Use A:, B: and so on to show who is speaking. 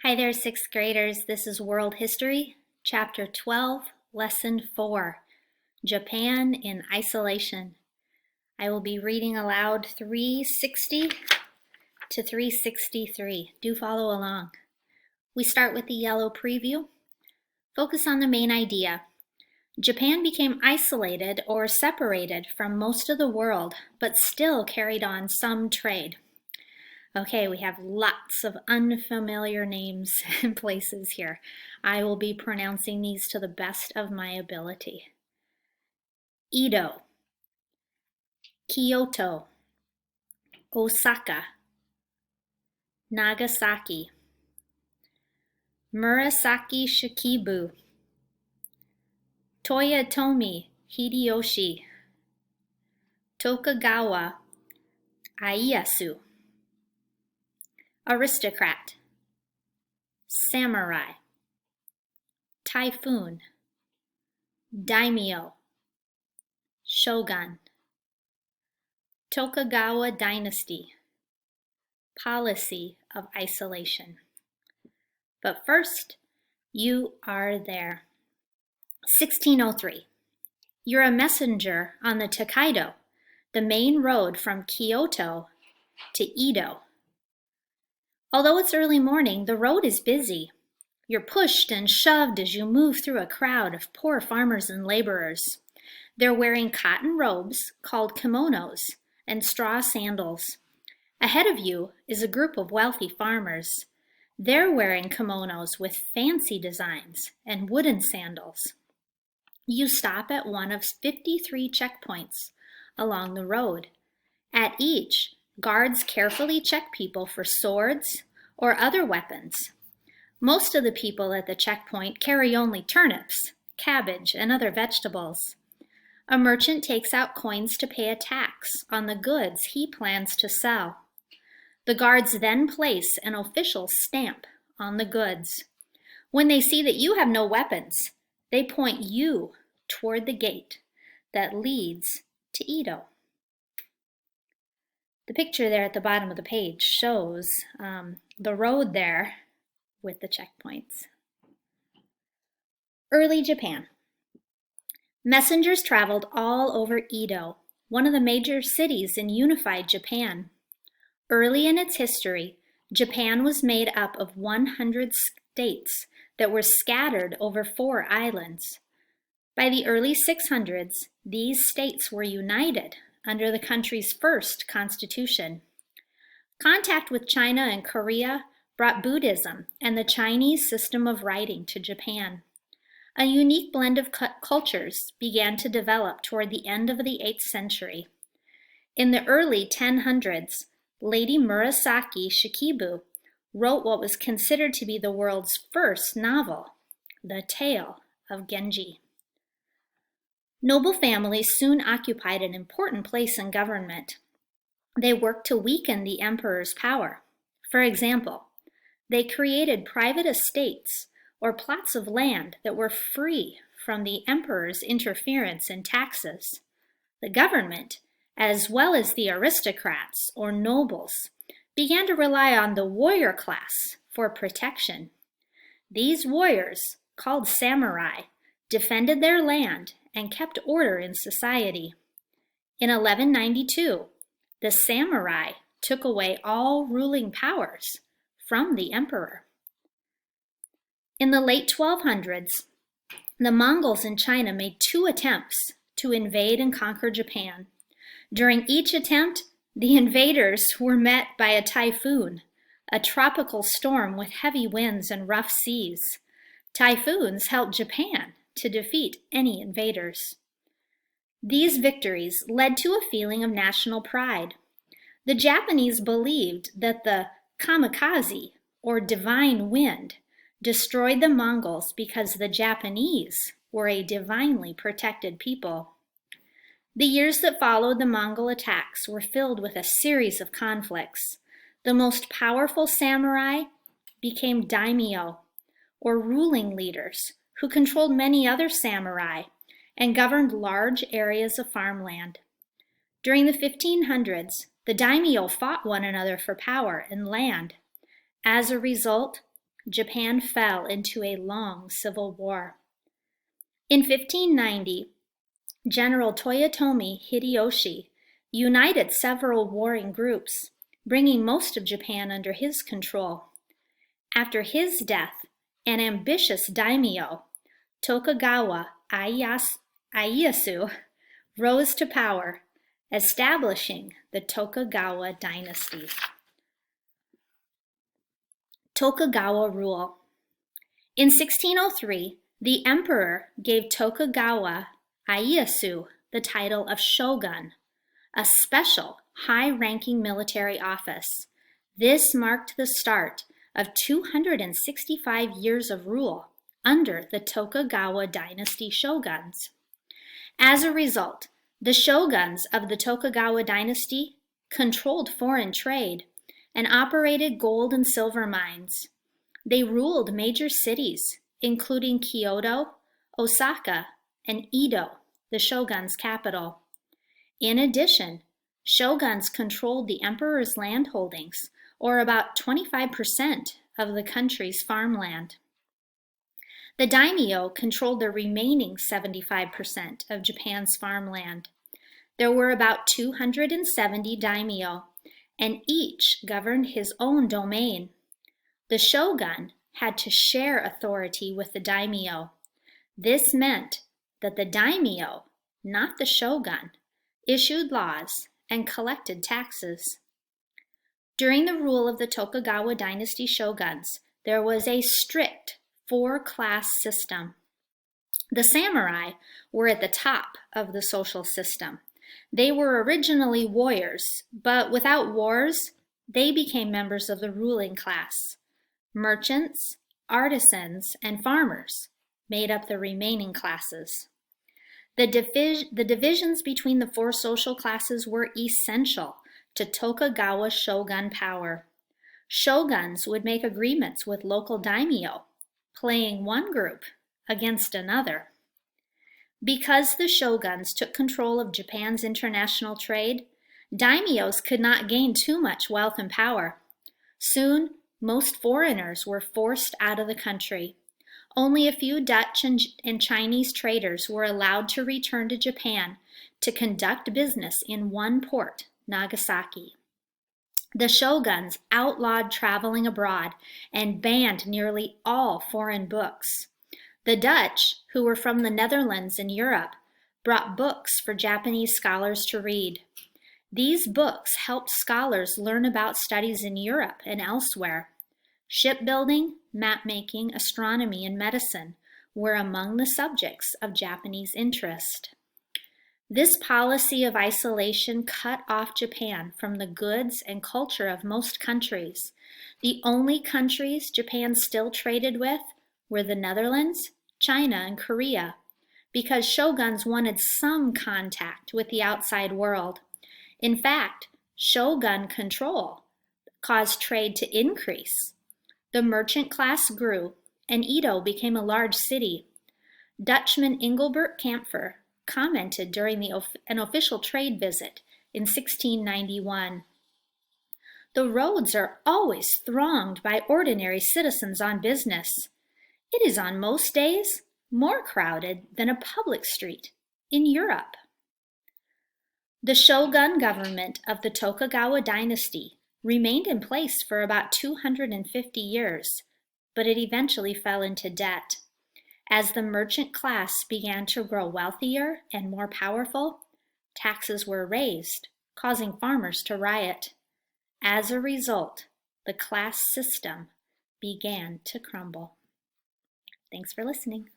A: Hi there, sixth graders. This is World History, Chapter 12, Lesson 4, Japan in Isolation. I will be reading aloud 360 to 363. Do follow along. We start with the yellow preview. Focus on the main idea. Japan became isolated or separated from most of the world, but still carried on some trade. Okay, we have lots of unfamiliar names and places here. I will be pronouncing these to the best of my ability. Edo, Kyoto, Osaka, Nagasaki, Murasaki Shikibu, Toyotomi Hideyoshi, Tokugawa Ieyasu, Aristocrat, Samurai, Typhoon, Daimyo, Shogun, Tokugawa Dynasty, Policy of Isolation. But first, you are there. 1603. You're a messenger on the Tokaido, the main road from Kyoto to Edo. Although it's early morning, the road is busy. You're pushed and shoved as you move through a crowd of poor farmers and laborers. They're wearing cotton robes called kimonos and straw sandals. Ahead of you is a group of wealthy farmers. They're wearing kimonos with fancy designs and wooden sandals. You stop at one of 53 checkpoints along the road. At each, guards carefully check people for swords or other weapons. Most of the people at the checkpoint carry only turnips, cabbage, and other vegetables. A merchant takes out coins to pay a tax on the goods he plans to sell. The guards then place an official stamp on the goods. When they see that you have no weapons, they point you toward the gate that leads to Edo. The picture there at the bottom of the page shows the road there with the checkpoints. Early Japan. Messengers traveled all over Edo, one of the major cities in unified Japan. Early in its history, Japan was made up of 100 states that were scattered over 4 islands. By the early 600s, these states were united under the country's first constitution. Contact with China and Korea brought Buddhism and the Chinese system of writing to Japan. A unique blend of cultures began to develop toward the end of the 8th century. In the early 1000s, Lady Murasaki Shikibu wrote what was considered to be the world's first novel, The Tale of Genji. Noble families soon occupied an important place in government. They worked to weaken the emperor's power. For example, they created private estates or plots of land that were free from the emperor's interference in taxes. The government, as well as the aristocrats or nobles, began to rely on the warrior class for protection. These warriors, called samurai, defended their land and kept order in society. In 1192, the samurai took away all ruling powers from the emperor. In the late 1200s, the Mongols in China made 2 attempts to invade and conquer Japan. During each attempt, the invaders were met by a typhoon, a tropical storm with heavy winds and rough seas. Typhoons helped Japan to defeat any invaders. These victories led to a feeling of national pride. The Japanese believed that the kamikaze, or divine wind, destroyed the Mongols because the Japanese were a divinely protected people. The years that followed the Mongol attacks were filled with a series of conflicts. The most powerful samurai became daimyo, or ruling leaders, who controlled many other samurai and governed large areas of farmland. During the 1500s, the daimyo fought one another for power and land. As a result, Japan fell into a long civil war. In 1590, General Toyotomi Hideyoshi united several warring groups, bringing most of Japan under his control. After his death, an ambitious daimyo, Tokugawa Ieyasu, rose to power, establishing the Tokugawa dynasty. Tokugawa rule. In 1603, the emperor gave Tokugawa Ieyasu the title of shogun, a special, high-ranking military office. This marked the start of 265 years of rule under the Tokugawa dynasty shoguns. As a result, the shoguns of the Tokugawa dynasty controlled foreign trade and operated gold and silver mines. They ruled major cities, including Kyoto, Osaka, and Edo, the shogun's capital. In addition, shoguns controlled the emperor's land holdings, or about 25% of the country's farmland. The daimyo controlled the remaining 75% of Japan's farmland. There were about 270 daimyo, and each governed his own domain. The shogun had to share authority with the daimyo. This meant that the daimyo, not the shogun, issued laws and collected taxes. During the rule of the Tokugawa dynasty shoguns, there was a strict four-class system. The samurai were at the top of the social system. They were originally warriors, but without wars, they became members of the ruling class. Merchants, artisans, and farmers made up the remaining classes. The divisions between the four social classes were essential to Tokugawa shogun power. Shoguns would make agreements with local daimyo, playing one group against another. Because the shoguns took control of Japan's international trade, daimyos could not gain too much wealth and power. Soon, most foreigners were forced out of the country. Only a few Dutch and Chinese traders were allowed to return to Japan to conduct business in one port, Nagasaki. The shoguns outlawed traveling abroad and banned nearly all foreign books. The Dutch, who were from the Netherlands and Europe, brought books for Japanese scholars to read. These books helped scholars learn about studies in Europe and elsewhere. Shipbuilding, mapmaking, astronomy, and medicine were among the subjects of Japanese interest. This policy of isolation cut off Japan from the goods and culture of most countries. The only countries Japan still traded with were the Netherlands, China, and Korea, because shoguns wanted some contact with the outside world. In fact, shogun control caused trade to increase. The merchant class grew, and Edo became a large city. Dutchman Engelbert Kampfer commented during an official trade visit in 1691. The roads are always thronged by ordinary citizens on business. It is on most days more crowded than a public street in Europe. The shogun government of the Tokugawa dynasty remained in place for about 250 years, but it eventually fell into debt. As the merchant class began to grow wealthier and more powerful, taxes were raised, causing farmers to riot. As a result, the class system began to crumble. Thanks for listening.